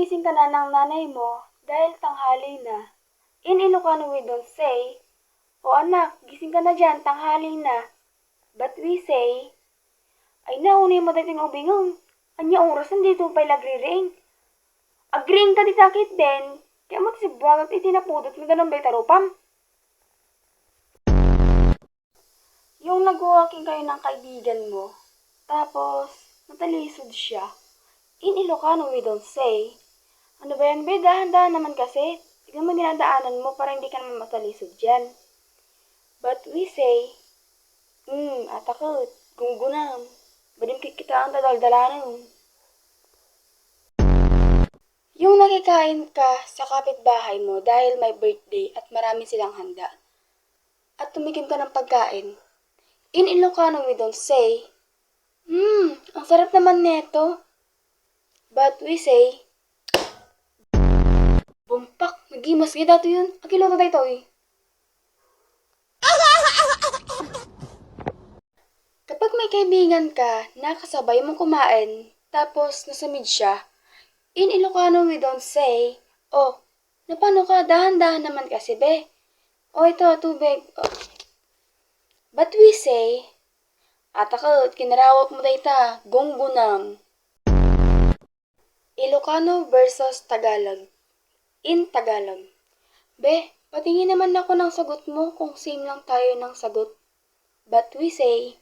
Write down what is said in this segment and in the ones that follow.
gigising ka na ng nanay mo dahil tanghali na. In Ilocano we don't say, "O anak, gising ka na dyan, tanghali na." But we say, "Ay naunay mo dating ubingong. Anya oras nandito pa'y lagri-ring. Agring ka di sakit din. Kaya mo si buwagat itinapudot mo ganun ba'y tarupam." Yung nag-walking kayo ng kaibigan mo, tapos natalisod siya. In Ilocano we don't say, "Ano ba yan be, dahan-dahan naman kasi. Tignan mo dinadaanan mo para hindi ka naman matalisod dyan." But we say, atakot, gunggunam. Badim kikita ang dadaldalanan. Yung nakikain ka sa kapitbahay mo dahil may birthday at marami silang handa. At tumikim ka ng pagkain. In Ilocano we don't say, ang sarap naman neto. But we say, "Bumpak, nagimas gid dato yun. Akiloto tayo to eh." Kapag may kaibigan ka na kasabay mong kumain, tapos nasamid siya, in Ilocano we don't say, "Oh, napano ka? Dahan-dahan naman kasi be. O ito, tubig." Oh. But we say, "Atakot, kinarawak mo dayta, gonggunam." Ilocano versus Tagalog. In Tagalog. Be, patingin naman ako ng sagot mo kung same lang tayo ng sagot. But we say,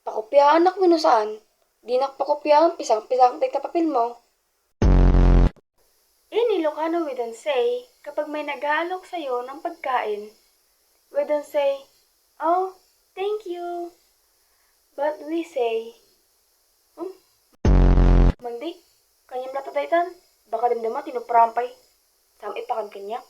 "Pakopyaan ako saan? Di nakpakopyaan, pisang-pisang tayo papel mo." In Ilocano we don't say, kapag may nag-aalok sa'yo ng pagkain, we don't say, "Oh, thank you." But we say, "Mandi, kanyang lato daytan, baka damdama tinuprampay. Sam ipakan kanya."